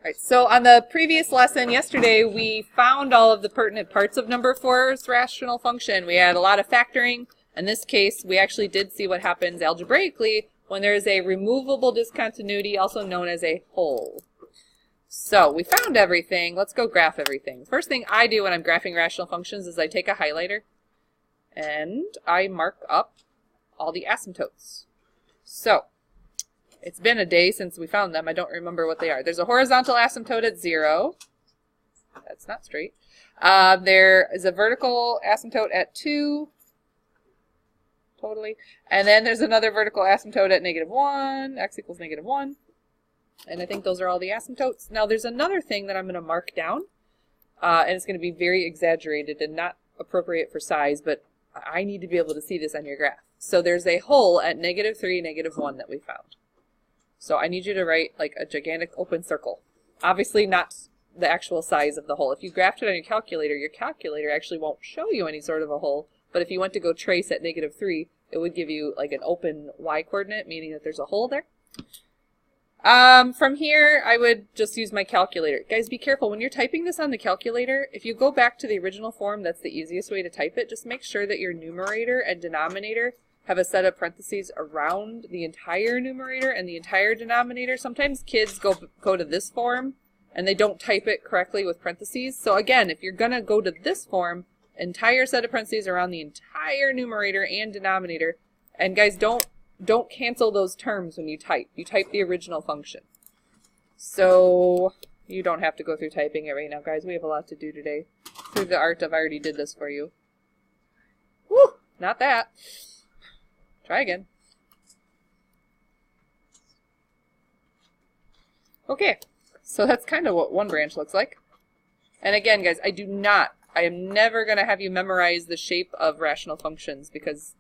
Alright, so on the previous lesson yesterday, we found all of the pertinent parts of number 4's rational function. We had a lot of factoring. In this case, we actually did see what happens algebraically when there is a removable discontinuity, also known as a hole. So we found everything. Let's go graph everything. First thing I do when I'm graphing rational functions is I take a highlighter and I mark up all the asymptotes. So it's been a day since we found them. I don't remember what they are. There's a horizontal asymptote at 0. That's not straight. There is a vertical asymptote at 2. Totally. And then there's another vertical asymptote at -1. X equals -1. And I think those are all the asymptotes. Now there's another thing that I'm going to mark down. And it's going to be very exaggerated and not appropriate for size, but I need to be able to see this on your graph. So there's a hole at -3, -1 that we found. So I need you to write like a gigantic open circle. Obviously not the actual size of the hole. If you graphed it on your calculator actually won't show you any sort of a hole. But if you went to go trace at -3, it would give you like an open y coordinate, meaning that there's a hole there. From here, I would just use my calculator. Guys, be careful. When you're typing this on the calculator, if you go back to the original form, that's the easiest way to type it. Just make sure that your numerator and denominator have a set of parentheses around the entire numerator and the entire denominator. Sometimes kids go to this form and they don't type it correctly with parentheses. So again, if you're going to go to this form, entire set of parentheses around the entire numerator and denominator. And guys, don't cancel those terms when you type. You type the original function. So you don't have to go through typing it right now, guys. We have a lot to do today. Through the art of I already did this for you. Woo! Not that. Try again. Okay, so that's kind of what one branch looks like. And again, guys, I am never going to have you memorize the shape of rational functions because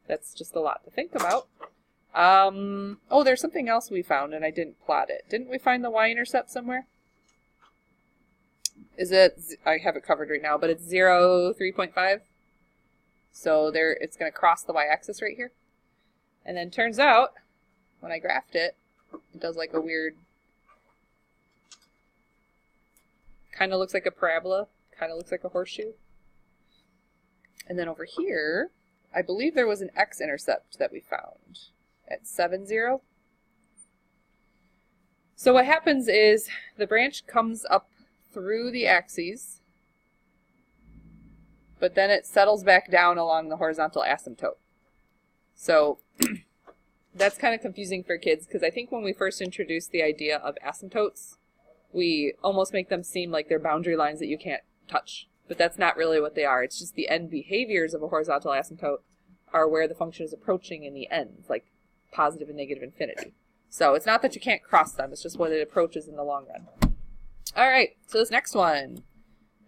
that's just a lot to think about. Oh, there's something else we found and I didn't plot it. Didn't we find the y-intercept somewhere? Is it, I have it covered right now, but it's 0, 3.5. So there, it's going to cross the y-axis right here. And then turns out, when I graphed it, it does like a weird, kind of looks like a parabola, kind of looks like a horseshoe. And then over here, I believe there was an X-intercept that we found at 7, 0. So what happens is the branch comes up through the axes, but then it settles back down along the horizontal asymptote. So that's kind of confusing for kids because I think when we first introduced the idea of asymptotes, we almost make them seem like they're boundary lines that you can't touch. But that's not really what they are. It's just the end behaviors of a horizontal asymptote are where the function is approaching in the ends, like positive and negative infinity. So it's not that you can't cross them, it's just what it approaches in the long run. Alright, so this next one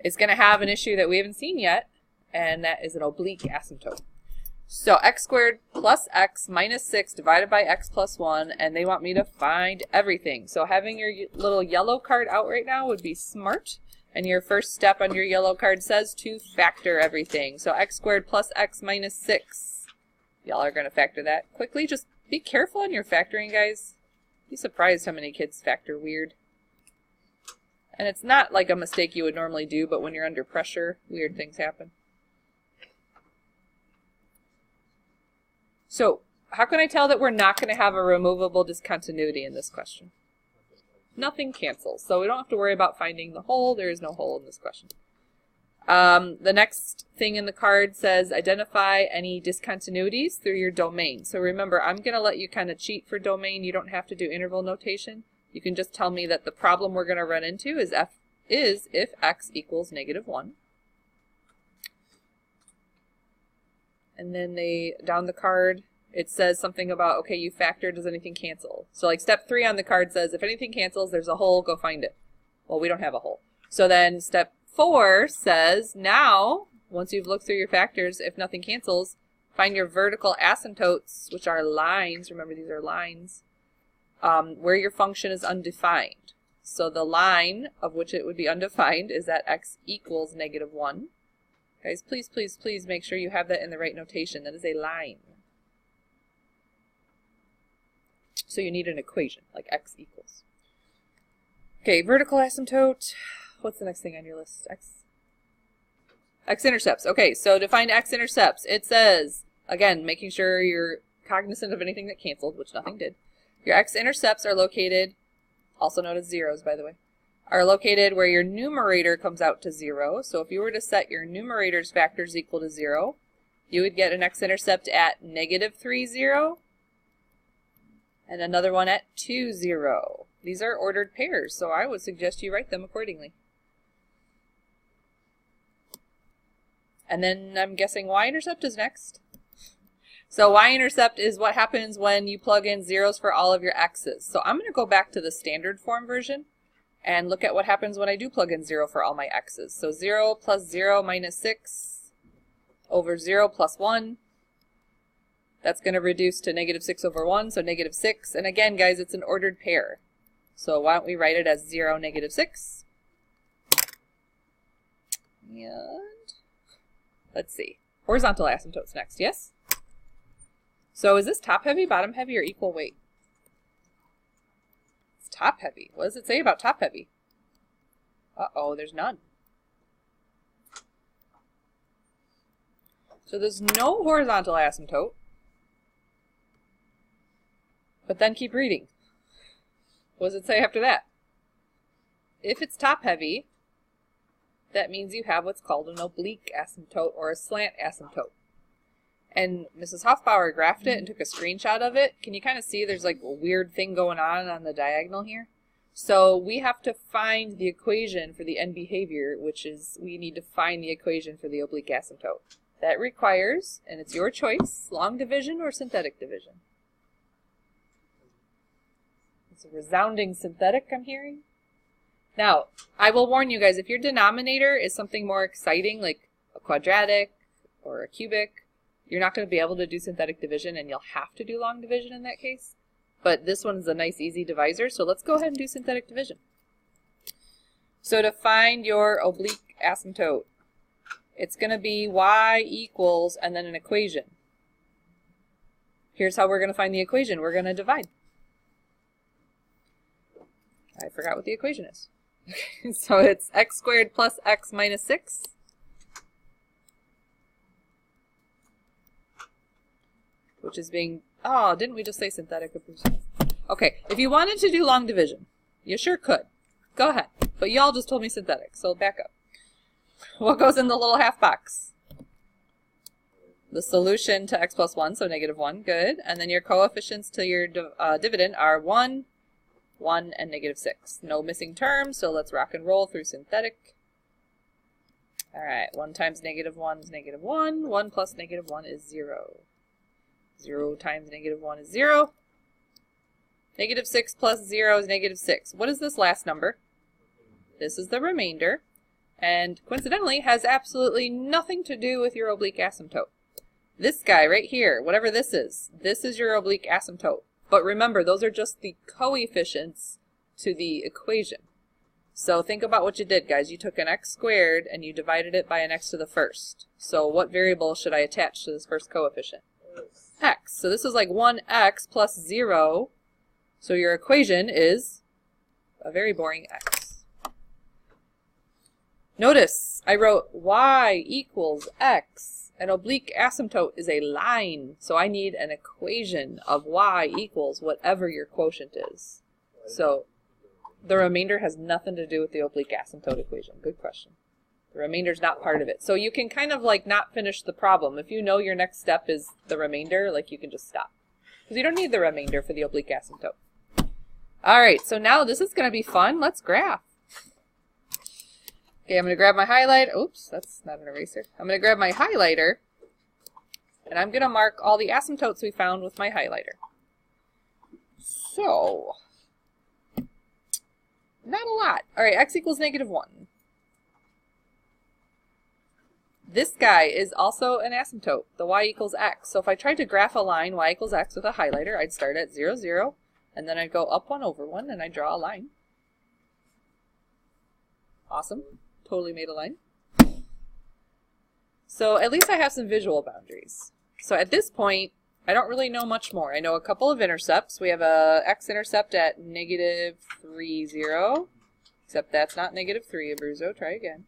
is going to have an issue that we haven't seen yet, and that is an oblique asymptote. So x squared plus x minus 6 divided by x plus 1, and they want me to find everything. So having your little yellow card out right now would be smart. And your first step on your yellow card says to factor everything. So x squared plus x minus 6. Y'all are going to factor that quickly. Just be careful on your factoring, guys. Be surprised how many kids factor weird. And it's not like a mistake you would normally do, but when you're under pressure, weird things happen. So, how can I tell that we're not going to have a removable discontinuity in this question? Nothing cancels, so we don't have to worry about finding the hole. There is no hole in this question. The next thing in the card says identify any discontinuities through your domain. So remember, I'm going to let you kind of cheat for domain. You don't have to do interval notation. You can just tell me that the problem we're going to run into is if x equals -1. And then down the card, it says something about, okay, you factor, does anything cancel? So like step 3 on the card says, if anything cancels, there's a hole, go find it. Well, we don't have a hole. So then step 4 says, now, once you've looked through your factors, if nothing cancels, find your vertical asymptotes, which are lines, remember these are lines, where your function is undefined. So the line of which it would be undefined is at x equals -1. Guys, please, please, please make sure you have that in the right notation. That is a line. So you need an equation, like x equals. Okay, vertical asymptote. What's the next thing on your list? X-Intercepts. Okay, so to find X-Intercepts, it says, again, making sure you're cognizant of anything that canceled, which nothing did. Your X-Intercepts are located, also known as zeros, by the way, are located where your numerator comes out to 0. So if you were to set your numerator's factors equal to 0, you would get an X-Intercept at -3, 0, and another one at 2, 0. These are ordered pairs, so I would suggest you write them accordingly. And then I'm guessing Y-intercept is next. So Y-intercept is what happens when you plug in zeros for all of your x's. So I'm going to go back to the standard form version and look at what happens when I do plug in 0 for all my x's. So 0 plus 0 minus 6 over 0 plus 1. That's going to reduce to -6 over 1, so -6. And again, guys, it's an ordered pair. So why don't we write it as 0, -6. And let's see. Horizontal asymptotes next, yes? So is this top heavy, bottom heavy, or equal weight? It's top heavy. What does it say about top heavy? Uh-oh, there's none. So there's no horizontal asymptote. But then keep reading. What does it say after that? If it's top heavy, that means you have what's called an oblique asymptote or a slant asymptote. And Mrs. Hoffbauer graphed it and took a screenshot of it. Can you kind of see there's like a weird thing going on the diagonal here? So we have to find the equation for the end behavior, which is we need to find the equation for the oblique asymptote. That requires, and it's your choice, long division or synthetic division. It's a resounding synthetic I'm hearing. Now, I will warn you guys, if your denominator is something more exciting, like a quadratic or a cubic, you're not going to be able to do synthetic division, and you'll have to do long division in that case. But this one's a nice, easy divisor, so let's go ahead and do synthetic division. So to find your oblique asymptote, it's going to be y equals, and then an equation. Here's how we're going to find the equation. We're going to divide. I forgot what the equation is. So it's x squared plus x minus 6. Which is being, oh, didn't we just say synthetic? Okay, if you wanted to do long division, you sure could. Go ahead. But y'all just told me synthetic, so back up. What goes in the little half box? The solution to x plus 1, so -1, good. And then your coefficients to your dividend are 1, 1, and -6. No missing terms, so let's rock and roll through synthetic. All right, 1 times -1 is -1. 1 plus -1 is 0. 0 times -1 is 0. -6 plus 0 is -6. What is this last number? This is the remainder. And coincidentally has absolutely nothing to do with your oblique asymptote. This guy right here, whatever this is your oblique asymptote. But remember, those are just the coefficients to the equation. So think about what you did, guys. You took an x squared and you divided it by an x to the first. So what variable should I attach to this first coefficient? X. So this is like 1x plus 0. So your equation is a very boring x. Notice I wrote y equals x. An oblique asymptote is a line. So I need an equation of y equals whatever your quotient is. So the remainder has nothing to do with the oblique asymptote equation. Good question. The remainder's not part of it. So you can kind of like not finish the problem. If you know your next step is the remainder, like you can just stop. Because you don't need the remainder for the oblique asymptote. Alright, so now this is going to be fun. Let's graph. Okay, I'm going to grab my highlighter. Oops, that's not an eraser. I'm going to grab my highlighter. And I'm going to mark all the asymptotes we found with my highlighter. So, not a lot. Alright, x equals -1. This guy is also an asymptote, the y equals x. So if I tried to graph a line y equals x with a highlighter, I'd start at 0, 0, and then I'd go up 1 over 1, and I'd draw a line. Awesome. Totally made a line. So at least I have some visual boundaries. So at this point, I don't really know much more. I know a couple of intercepts. We have a x-intercept at -3, 0. Except that's not -3, Abruzzo. Try again.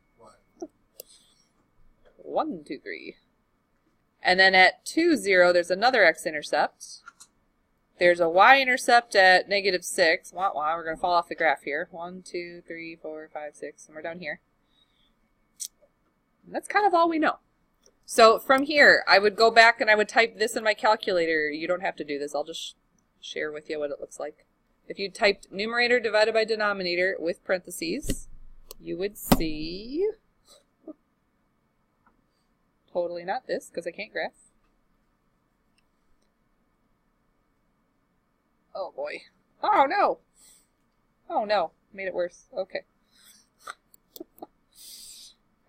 1, 2, 3. And then at 2, 0, there's another X-intercept. There's a Y-intercept at -6. Wah, wah. We're going to fall off the graph here. 1, 2, 3, 4, 5, 6. And we're down here. And that's kind of all we know. So from here, I would go back and I would type this in my calculator. You don't have to do this. I'll just share with you what it looks like. If you typed numerator divided by denominator with parentheses, you would see... Totally not this, because I can't graph. Oh boy. Oh no! Oh no. Made it worse. Okay.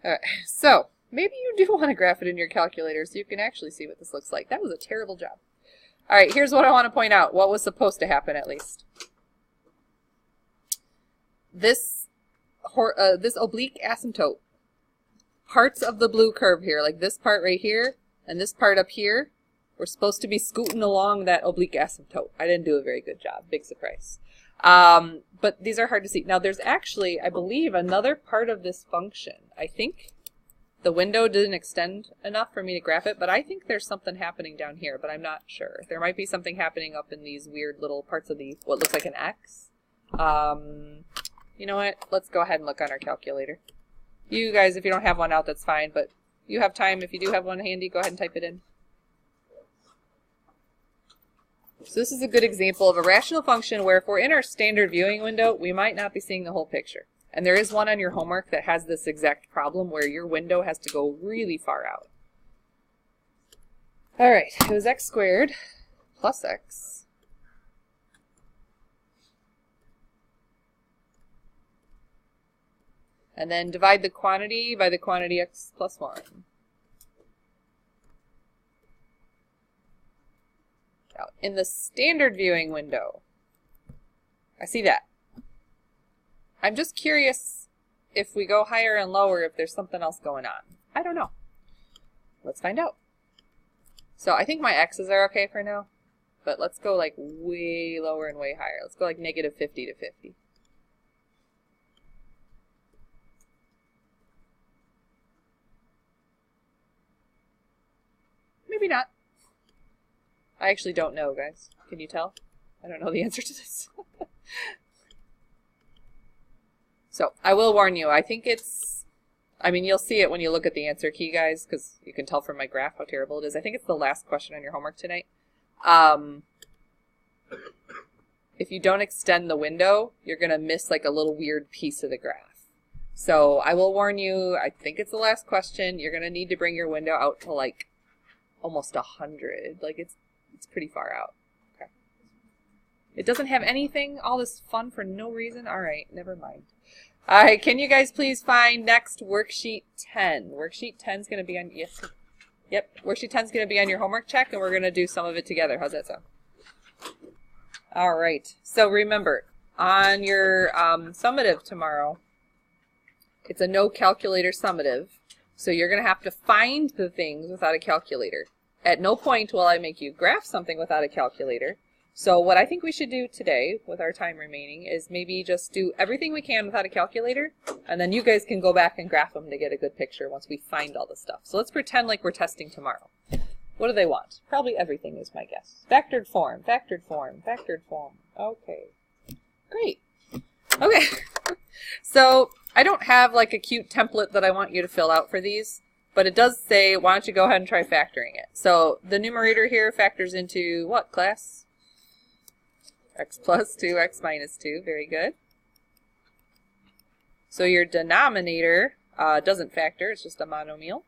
Alright, so maybe you do want to graph it in your calculator so you can actually see what this looks like. That was a terrible job. Alright, here's what I want to point out. What was supposed to happen, at least. This oblique asymptote, parts of the blue curve here, like this part right here and this part up here, we're supposed to be scooting along that oblique asymptote. I didn't do a very good job. Big surprise. But these are hard to see. Now there's actually, I believe, another part of this function. I think the window didn't extend enough for me to graph it, but I think there's something happening down here, but I'm not sure. There might be something happening up in these weird little parts of the, what looks like an X. You know what? Let's go ahead and look on our calculator. You guys, if you don't have one out, that's fine, but you have time. If you do have one handy, go ahead and type it in. So this is a good example of a rational function where if we're in our standard viewing window, we might not be seeing the whole picture. And there is one on your homework that has this exact problem where your window has to go really far out. All right, it was x squared plus x and then divide the quantity by the quantity x plus 1. Now, in the standard viewing window, I see that. I'm just curious if we go higher and lower, if there's something else going on. I don't know. Let's find out. So I think my x's are okay for now, but let's go like way lower and way higher. Let's go like -50 to 50. Maybe not. I actually don't know, guys. Can you tell? I don't know the answer to this. So, I will warn you, I think it's, I mean, you'll see it when you look at the answer key, guys, because you can tell from my graph how terrible it is. I think it's the last question on your homework tonight. If you don't extend the window, you're going to miss like a little weird piece of the graph. So, I will warn you, I think it's the last question. You're going to need to bring your window out to like almost 100. Like, it's pretty far out. Okay. It doesn't have anything, all this fun for no reason? Alright, never mind. Alright, can you guys please find next worksheet 10? Worksheet 10 is going to be on, yes, yep, worksheet 10 is going to be on your homework check, and we're going to do some of it together. How's that sound? Alright, so remember, on your summative tomorrow, it's a no calculator summative, so you're going to have to find the things without a calculator. At no point will I make you graph something without a calculator. So what I think we should do today, with our time remaining, is maybe just do everything we can without a calculator, and then you guys can go back and graph them to get a good picture once we find all the stuff. So let's pretend like we're testing tomorrow. What do they want? Probably everything is my guess. Factored form, factored form, factored form. Okay. Great. Okay. So I don't have like a cute template that I want you to fill out for these, but it does say, why don't you go ahead and try factoring it. So the numerator here factors into what, class? X plus 2, x minus 2. Very good. So your denominator doesn't factor. It's just a monomial.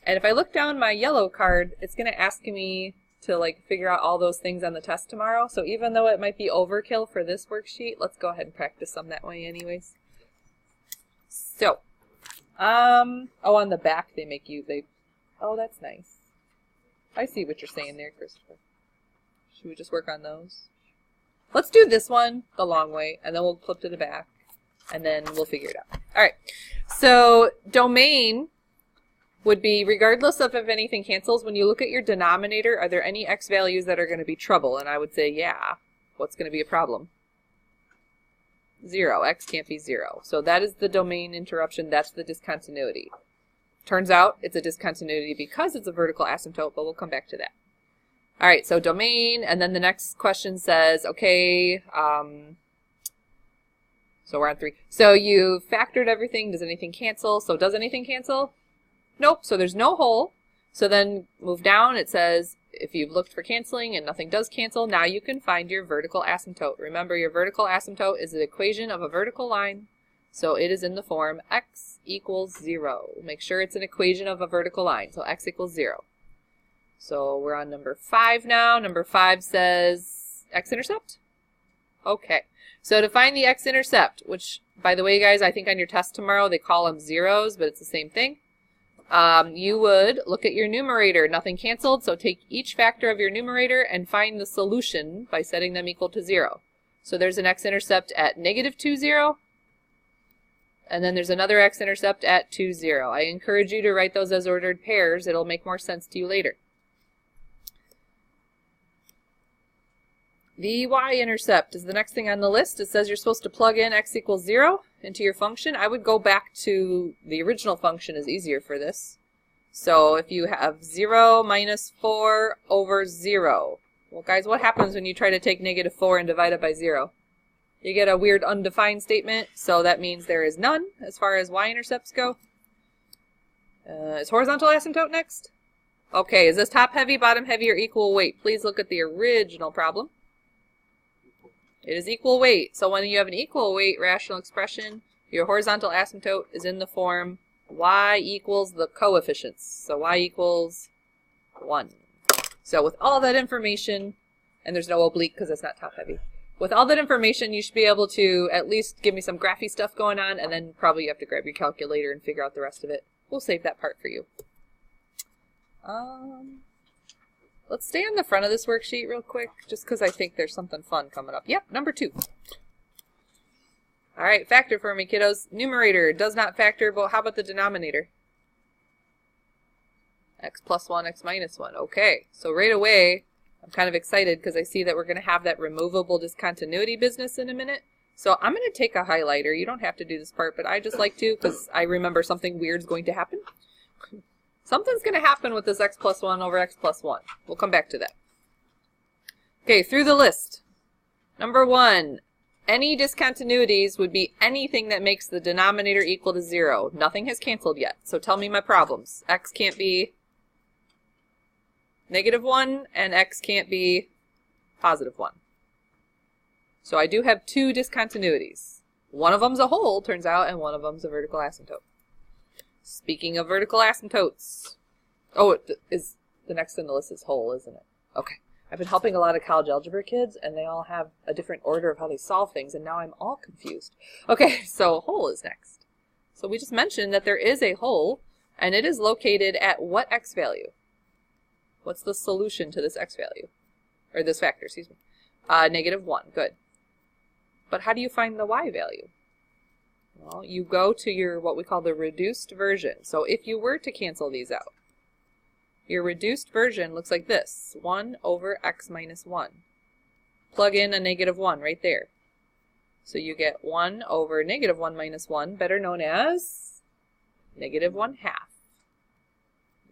And if I look down my yellow card, it's going to ask me to like figure out all those things on the test tomorrow. So even though it might be overkill for this worksheet, let's go ahead and practice some that way anyways. So, oh, on the back they make you, oh, that's nice. I see what you're saying there, Christopher. Should we just work on those? Let's do this one the long way, and then we'll flip to the back, and then we'll figure it out. All right, so domain would be, regardless of if anything cancels, when you look at your denominator, are there any x values that are going to be trouble? And I would say, yeah. What's going to be a problem? 0. X can't be 0. So that is the domain interruption. That's the discontinuity. Turns out it's a discontinuity because it's a vertical asymptote, but we'll come back to that. All right, so domain, and then the next question says, okay, so we're on 3. So you factored everything. Does anything cancel? So does anything cancel? Nope. So there's no hole. So then move down. It says if you've looked for canceling and nothing does cancel, now you can find your vertical asymptote. Remember, your vertical asymptote is an equation of a vertical line. So it is in the form x equals 0. Make sure it's an equation of a vertical line. So x equals 0. So we're on number 5 now. Number 5 says X-intercept. Okay. So to find the X-intercept, which, by the way, guys, I think on your test tomorrow they call them zeros, but it's the same thing. You would look at your numerator. Nothing canceled, so take each factor of your numerator and find the solution by setting them equal to 0. So there's an X-intercept at -2, 0. And then there's another X-intercept at 2, 0. I encourage you to write those as ordered pairs. It'll make more sense to you later. The Y-intercept is the next thing on the list. It says you're supposed to plug in x equals 0 into your function. I would go back to the original function is easier for this. So if you have 0 minus 4 over 0. Well, guys, what happens when you try to take -4 and divide it by 0? You get a weird undefined statement, so that means there is none as far as Y-intercepts go. Is horizontal asymptote next? Okay, is this top heavy, bottom heavy, or equal weight? Please look at the original problem. It is equal weight. So when you have an equal weight rational expression, your horizontal asymptote is in the form y equals the coefficients. So y equals 1. So with all that information, and there's no oblique because it's not top heavy. With all that information, you should be able to at least give me some graphy stuff going on, and then probably you have to grab your calculator and figure out the rest of it. We'll save that part for you. Let's stay on the front of this worksheet real quick, just because I think there's something fun coming up. Yep, number 2. All right, factor for me, kiddos. Numerator does not factor, but how about the denominator? X plus 1, x minus 1. Okay, so right away, I'm kind of excited because I see that we're going to have that removable discontinuity business in a minute. So I'm going to take a highlighter. You don't have to do this part, but I just like to because I remember something weird's going to happen. Something's going to happen with this x plus 1 over x plus 1. We'll come back to that. Okay, through the list. Number 1, any discontinuities would be anything that makes the denominator equal to 0. Nothing has canceled yet, so tell me my problems. X can't be -1, and x can't be +1. So I do have 2 discontinuities. One of them's a hole, turns out, and one of them's a vertical asymptote. Speaking of vertical asymptotes, oh, is the next on the list is hole, isn't it? Okay. I've been helping a lot of college algebra kids, and they all have a different order of how they solve things, and now I'm all confused. Okay, so hole is next. So we just mentioned that there is a hole, and it is located at what x value? What's the solution to this x value? Or this factor, excuse me. -1, good. But how do you find the y value? Well, you go to your, what we call the reduced version. So if you were to cancel these out, your reduced version looks like this, 1 over x minus 1. Plug in a -1 right there. So you get 1 over -1 minus 1, better known as -1/2.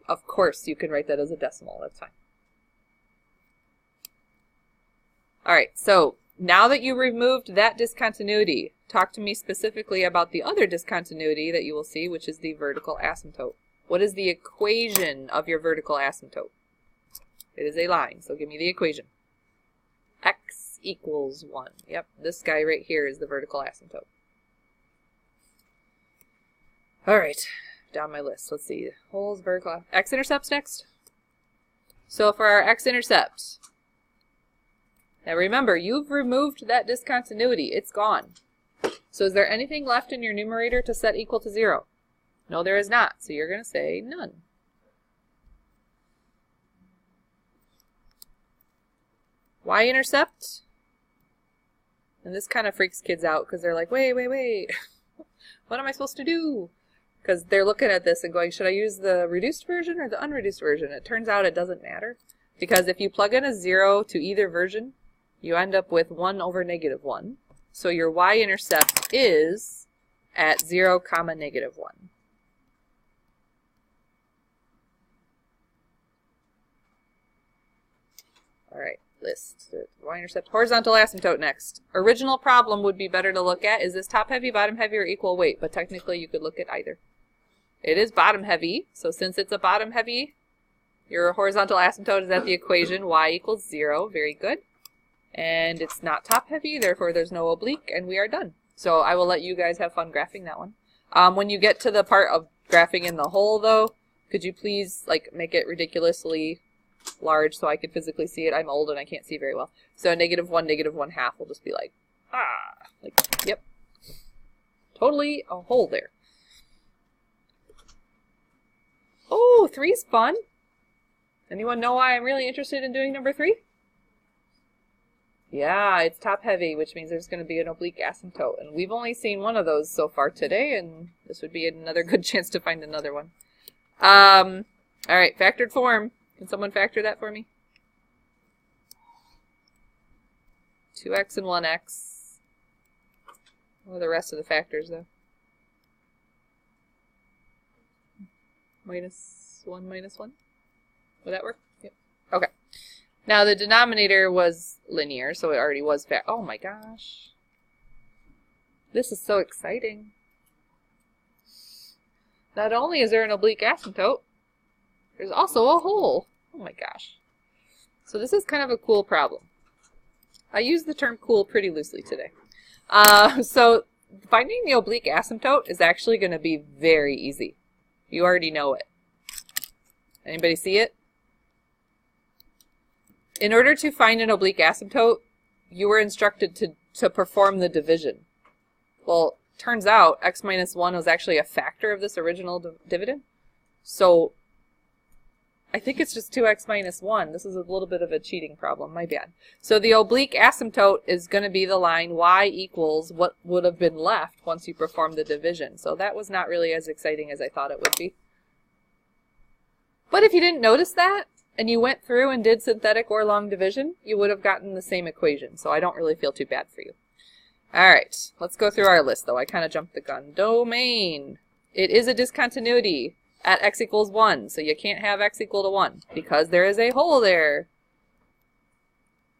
Of course, you can write that as a decimal, that's fine. All right, so now that you removed that discontinuity, talk to me specifically about the other discontinuity that you will see, which is the vertical asymptote. What is the equation of your vertical asymptote? It is a line, so give me the equation. X equals 1. Yep, this guy right here is the vertical asymptote. All right, down my list. Let's see. Holes, vertical, X-intercepts next. So for our X-intercept, now remember, you've removed that discontinuity. It's gone. So is there anything left in your numerator to set equal to 0? No, there is not. So you're going to say none. Y-intercept. And this kind of freaks kids out because they're like, wait. What am I supposed to do? Because they're looking at this and going, should I use the reduced version or the unreduced version? It turns out it doesn't matter. Because if you plug in a 0 to either version, you end up with 1 over -1. So your y-intercept is at 0, comma, negative 1. All right, list y-intercept. Horizontal asymptote next. Original problem would be better to look at. Is this top heavy, bottom heavy, or equal weight? But technically you could look at either. It is bottom heavy, so since it's a bottom heavy, your horizontal asymptote is at the equation y equals 0. Very good. And it's not top heavy, therefore there's no oblique, and we are done. So I will let you guys have fun graphing that one. When you get to the part of graphing in the hole, though, could you please make it ridiculously large so I could physically see it? I'm old and I can't see very well. So -1, -1/2 will just be yep. Totally a hole there. Oh, 3's fun. Anyone know why I'm really interested in doing number 3? Yeah, it's top heavy, which means there's going to be an oblique asymptote. And we've only seen one of those so far today, and this would be another good chance to find another one. All right, factored form. Can someone factor that for me? 2x and 1x. What are the rest of the factors, though? -1 -1? Would that work? Yep. Okay. Now the denominator was linear, so it already was oh my gosh. This is so exciting. Not only is there an oblique asymptote, there's also a hole. Oh my gosh. So this is kind of a cool problem. I use the term cool pretty loosely today. So finding the oblique asymptote is actually going to be very easy. You already know it. Anybody see it? In order to find an oblique asymptote, you were instructed to perform the division. Well, turns out x minus 1 was actually a factor of this original dividend. So I think it's just 2x minus 1. This is a little bit of a cheating problem. My bad. So the oblique asymptote is going to be the line y equals what would have been left once you performed the division. So that was not really as exciting as I thought it would be. But if you didn't notice that, and you went through and did synthetic or long division, you would have gotten the same equation. So I don't really feel too bad for you. All right, let's go through our list, though. I kind of jumped the gun. Domain. It is a discontinuity at x equals 1. So you can't have x equal to 1 because there is a hole there.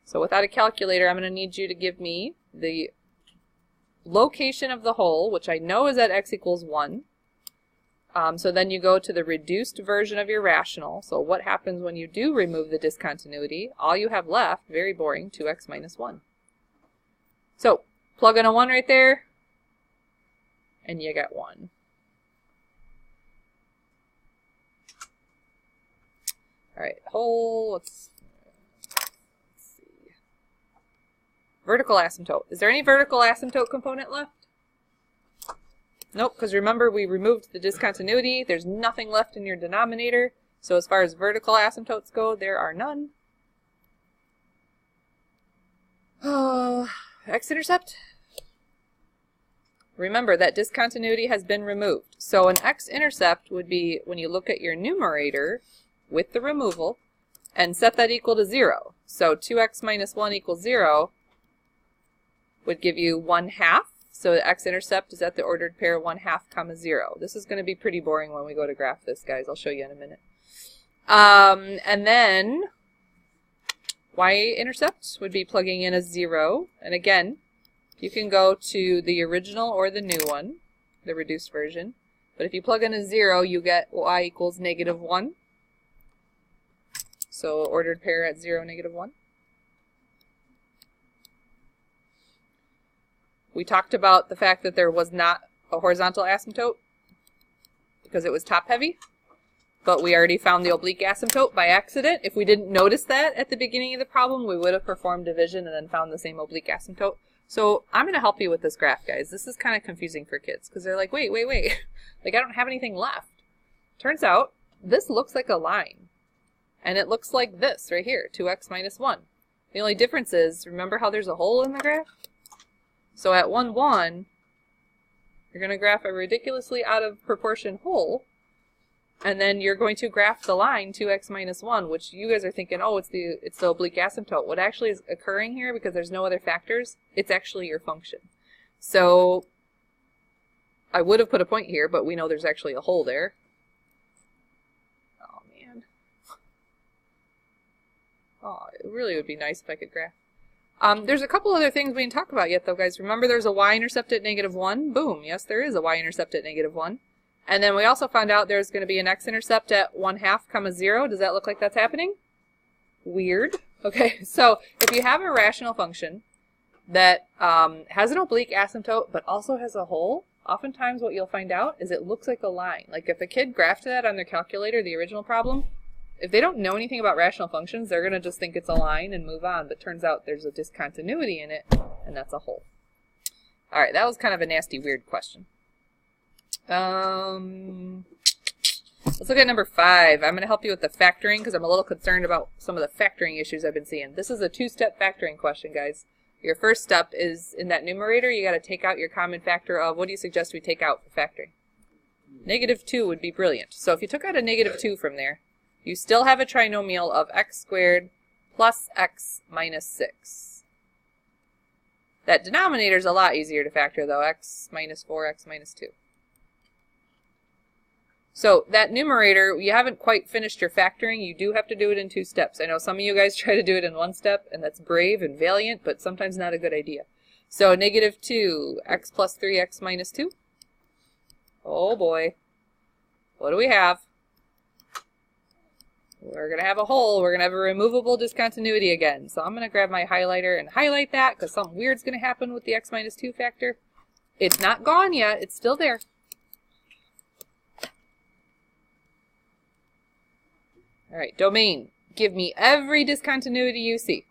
So without a calculator, I'm going to need you to give me the location of the hole, which I know is at x equals 1. So then you go to the reduced version of your rational. So what happens when you do remove the discontinuity? All you have left, very boring, 2x minus 1. So plug in a 1 right there, and you get 1. All right, hole, let's see. Vertical asymptote. Is there any vertical asymptote component left? Nope, because remember we removed the discontinuity. There's nothing left in your denominator. So as far as vertical asymptotes go, there are none. X-intercept? Remember that discontinuity has been removed. So an x-intercept would be when you look at your numerator with the removal and set that equal to 0. So 2x minus 1 equals 0 would give you 1/2. So the x-intercept is at the ordered pair 1/2 comma 0. This is going to be pretty boring when we go to graph this, guys. I'll show you in a minute. And then y-intercept would be plugging in a 0. And again, you can go to the original or the new one, the reduced version. But if you plug in a 0, you get y equals -1. So ordered pair at 0, -1. We talked about the fact that there was not a horizontal asymptote because it was top heavy, but we already found the oblique asymptote by accident. If we didn't notice that at the beginning of the problem, we would have performed division and then found the same oblique asymptote. So I'm going to help you with this graph, guys. This is kind of confusing for kids because they're like, wait. Like I don't have anything left. Turns out this looks like a line. And it looks like this right here, 2x minus 1. The only difference is, remember how there's a hole in the graph? So at 1, 1, you're going to graph a ridiculously out of proportion hole. and then you're going to graph the line 2x minus 1, which you guys are thinking, oh, it's the oblique asymptote. What actually is occurring here, because there's no other factors, it's actually your function. So I would have put a point here, but we know there's actually a hole there. Oh, man. Oh, it really would be nice if I could graph. There's a couple other things we didn't talk about yet, though, guys. Remember there's a y-intercept at -1? Boom. Yes, there is a y-intercept at -1. And then we also found out there's going to be an x-intercept at 1/2, 0. Does that look like that's happening? Weird. Okay, so if you have a rational function that has an oblique asymptote but also has a hole, oftentimes what you'll find out is it looks like a line. Like if a kid graphed that on their calculator, the original problem, if they don't know anything about rational functions, they're going to just think it's a line and move on. But turns out there's a discontinuity in it, and that's a hole. All right, that was kind of a nasty, weird question. Let's look at number 5. I'm going to help you with the factoring because I'm a little concerned about some of the factoring issues I've been seeing. This is a 2-step factoring question, guys. Your first step is in that numerator, you got to take out your common factor of, what do you suggest we take out for factoring? -2 would be brilliant. So if you took out a -2 from there, you still have a trinomial of x squared plus x minus 6. That denominator is a lot easier to factor, though, x minus 4, x minus 2. So that numerator, you haven't quite finished your factoring. You do have to do it in 2 steps. I know some of you guys try to do it in 1 step, and that's brave and valiant, but sometimes not a good idea. So -2, x plus 3, x minus 2. Oh boy. What do we have? We're going to have a hole. We're going to have a removable discontinuity again. So I'm going to grab my highlighter and highlight that because something weird's going to happen with the x minus 2 factor. It's not gone yet. It's still there. All right, domain. Give me every discontinuity you see.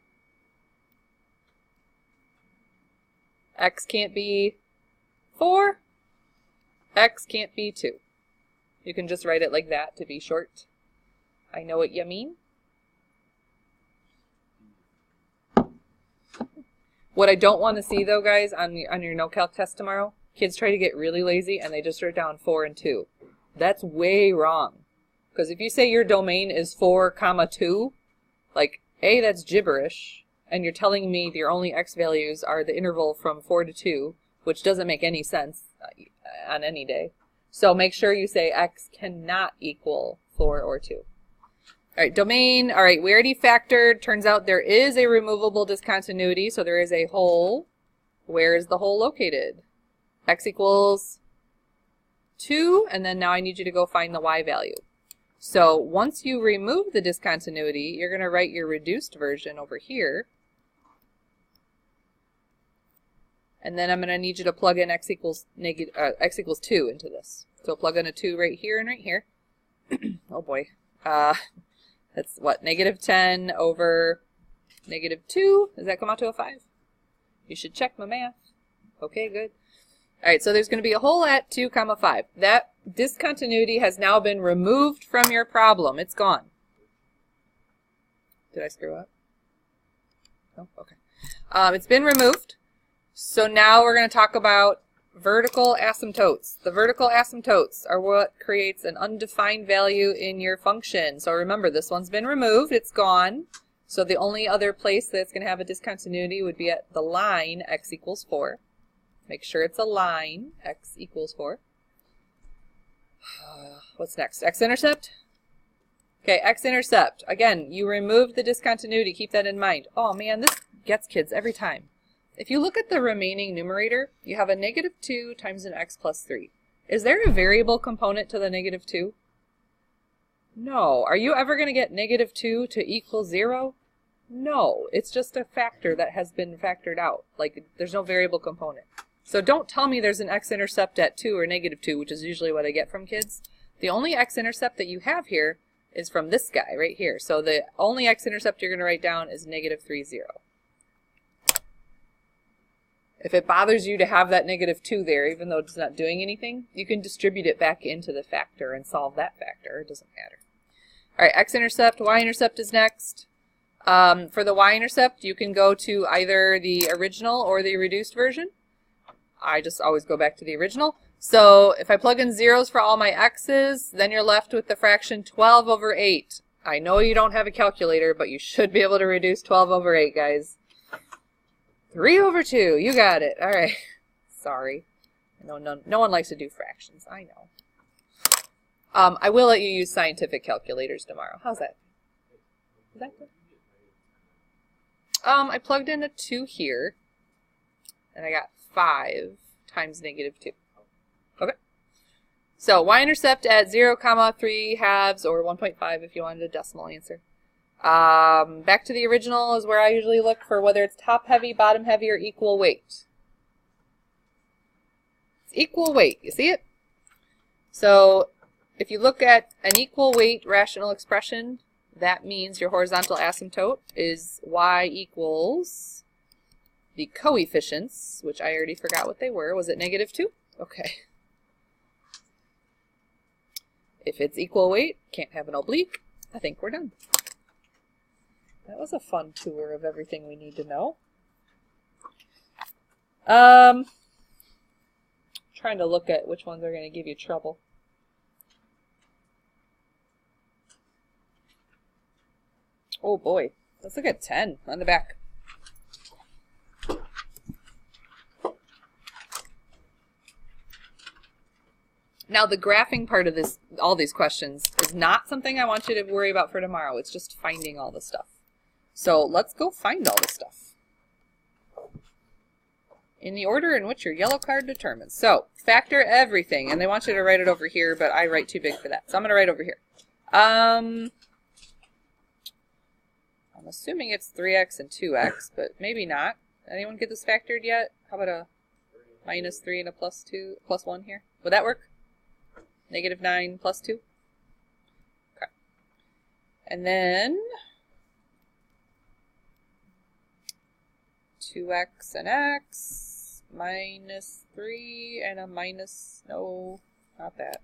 X can't be 4. X can't be 2. You can just write it like that to be short. I know what you mean. What I don't want to see, though, guys, on your no-calc test tomorrow, kids try to get really lazy and they just write down 4 and 2. That's way wrong. Because if you say your domain is 4, 2, like, A, that's gibberish, and you're telling me your only x values are the interval from 4 to 2, which doesn't make any sense on any day. So make sure you say x cannot equal 4 or 2. All right, domain. All right, we already factored. Turns out there is a removable discontinuity, so there is a hole. Where is the hole located? X equals 2, and then now I need you to go find the y value. So once you remove the discontinuity, you're going to write your reduced version over here. And then I'm going to need you to plug in x equals 2 into this. So plug in a 2 right here and right here. Oh boy. That's what, -10 over -2? Does that come out to a 5? You should check my math. Okay, good. All right, so there's going to be a hole at 2, 5. That discontinuity has now been removed from your problem. It's gone. Did I screw up? Oh, okay. It's been removed. So now we're going to talk about vertical asymptotes. The vertical asymptotes are what creates an undefined value in your function. So remember, this one's been removed. It's gone. So the only other place that's going to have a discontinuity would be at the line x equals 4. Make sure it's a line, x equals 4. What's next? X-intercept? Okay, X-intercept. Again, you removed the discontinuity. Keep that in mind. Oh man, this gets kids every time. If you look at the remaining numerator, you have a -2 times an x plus 3. Is there a variable component to the -2? No. Are you ever going to get -2 to equal 0? No. It's just a factor that has been factored out. Like, there's no variable component. So don't tell me there's an x-intercept at 2 or -2, which is usually what I get from kids. The only x-intercept that you have here is from this guy right here. So the only x-intercept you're going to write down is -3, 0. If it bothers you to have that -2 there, even though it's not doing anything, you can distribute it back into the factor and solve that factor. It doesn't matter. All right, x-intercept, y-intercept is next. For the y-intercept, you can go to either the original or the reduced version. I just always go back to the original. So if I plug in zeros for all my x's, then you're left with the fraction 12 over 8. I know you don't have a calculator, but you should be able to reduce 12 over 8, guys. 3 over 2. You got it. All right. Sorry. No one likes to do fractions. I know. I will let you use scientific calculators tomorrow. How's that? Is that good? I plugged in a 2 here, and I got 5 times -2. Okay. So y-intercept at 0, 3 halves, or 1.5 if you wanted a decimal answer. Back to the original is where I usually look for whether it's top heavy, bottom heavy, or equal weight. It's equal weight. You see it? So if you look at an equal weight rational expression, that means your horizontal asymptote is y equals the coefficients, which I already forgot what they were. Was it -2? Okay. If it's equal weight, can't have an oblique. I think we're done. That was a fun tour of everything we need to know. Trying to look at which ones are going to give you trouble. Oh boy, let's look at 10 on the back. Now the graphing part of this, all these questions, is not something I want you to worry about for tomorrow. It's just finding all the stuff. So let's go find all the stuff in the order in which your yellow card determines. So factor everything, and they want you to write it over here, but I write too big for that. So I'm going to write over here. I'm assuming it's 3x and 2x, but maybe not. Anyone get this factored yet? How about a -3 and a +1 here? Would that work? -9 + 2. Okay. And then 2x and x, -3 and a no, not that.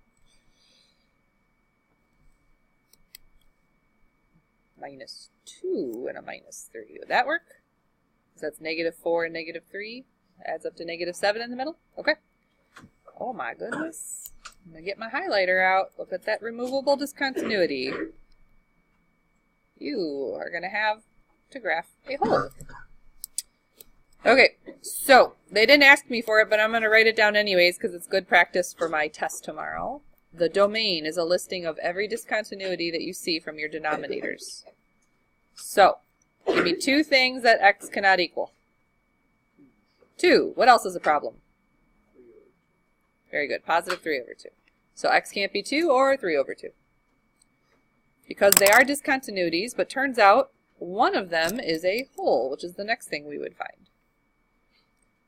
-2 and a -3. Would that work? So that's -4 and -3. Adds up to -7 in the middle. Okay. Oh my goodness. I'm going to get my highlighter out. Look at that removable discontinuity. You are going to have to graph a hole. Okay, so they didn't ask me for it, but I'm going to write it down anyways because it's good practice for my test tomorrow. The domain is a listing of every discontinuity that you see from your denominators. So, give me 2 things that x cannot equal. 2. What else is a problem? Very good. +3 over 2. So x can't be 2 or 3 over 2. Because they are discontinuities, but turns out one of them is a hole, which is the next thing we would find.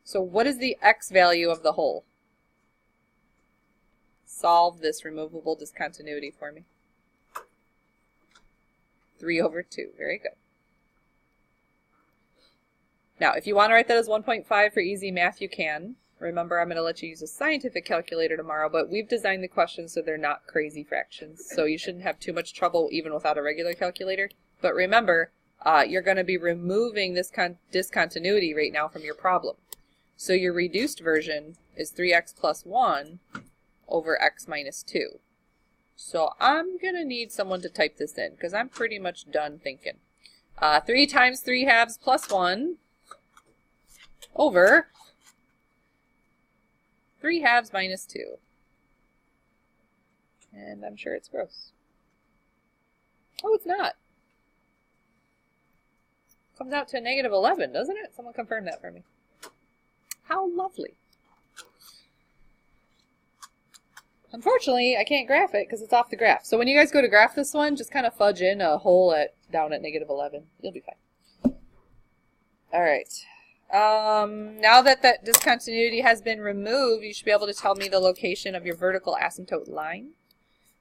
So what is the x value of the hole? Solve this removable discontinuity for me. 3 over 2. Very good. Now, if you want to write that as 1.5 for easy math, you can. Remember, I'm going to let you use a scientific calculator tomorrow, but we've designed the questions so they're not crazy fractions. So you shouldn't have too much trouble even without a regular calculator. But remember, you're going to be removing this discontinuity right now from your problem. So your reduced version is 3x + 1 over x - 2. So I'm going to need someone to type this in because I'm pretty much done thinking. 3 times 3 halves + 1 over 3 halves - 2. And I'm sure it's gross. Oh, it's not. Comes out to -11, doesn't it? Someone confirm that for me. How lovely. Unfortunately, I can't graph it because it's off the graph. So when you guys go to graph this one, just kind of fudge in a hole down at -11. You'll be fine. All right. Now that that discontinuity has been removed, you should be able to tell me the location of your vertical asymptote line.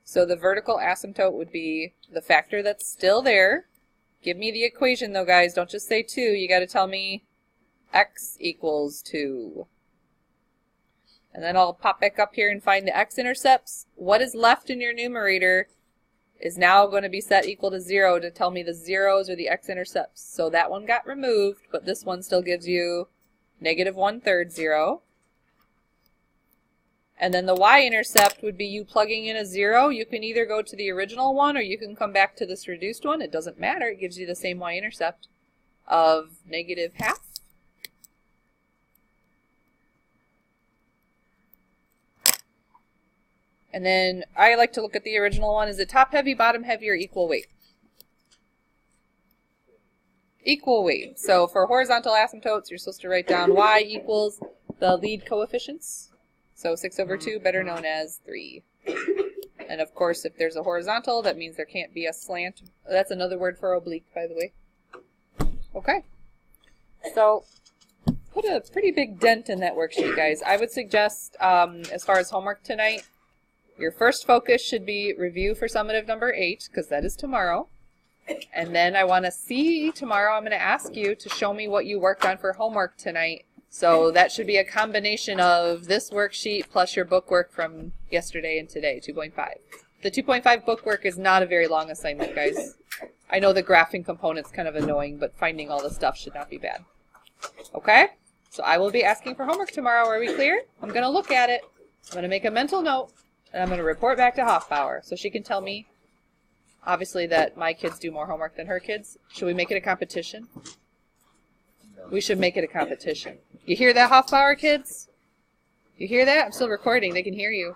So the vertical asymptote would be the factor that's still there. Give me the equation though, guys. Don't just say 2. You got to tell me x equals 2. And then I'll pop back up here and find the x-intercepts. What is left in your numerator is now going to be set equal to 0 to tell me the zeros or the x-intercepts. So that one got removed, but this one still gives you -1/3 0. And then the Y-intercept would be you plugging in a 0. You can either go to the original one or you can come back to this reduced one. It doesn't matter. It gives you the same Y-intercept of -½ And then I like to look at the original one. Is it top heavy, bottom heavy, or equal weight? Equal weight. So for horizontal asymptotes, you're supposed to write down y equals the lead coefficients. So 6/2, better known as 3. And of course, if there's a horizontal, that means there can't be a slant. That's another word for oblique, by the way. Okay. So put a pretty big dent in that worksheet, guys. I would suggest, as far as homework tonight, your first focus should be review for summative number 8, because that is tomorrow. And then I want to see tomorrow, I'm going to ask you to show me what you worked on for homework tonight. So that should be a combination of this worksheet plus your book work from yesterday and today, 2.5. The 2.5 book work is not a very long assignment, guys. I know the graphing component's kind of annoying, but finding all the stuff should not be bad. Okay? So I will be asking for homework tomorrow. Are we clear? I'm going to look at it. I'm going to make a mental note, and I'm going to report back to Hoffbauer so she can tell me, obviously, that my kids do more homework than her kids. Should we make it a competition? We should make it a competition. You hear that, Hoffbauer kids? You hear that? I'm still recording. They can hear you.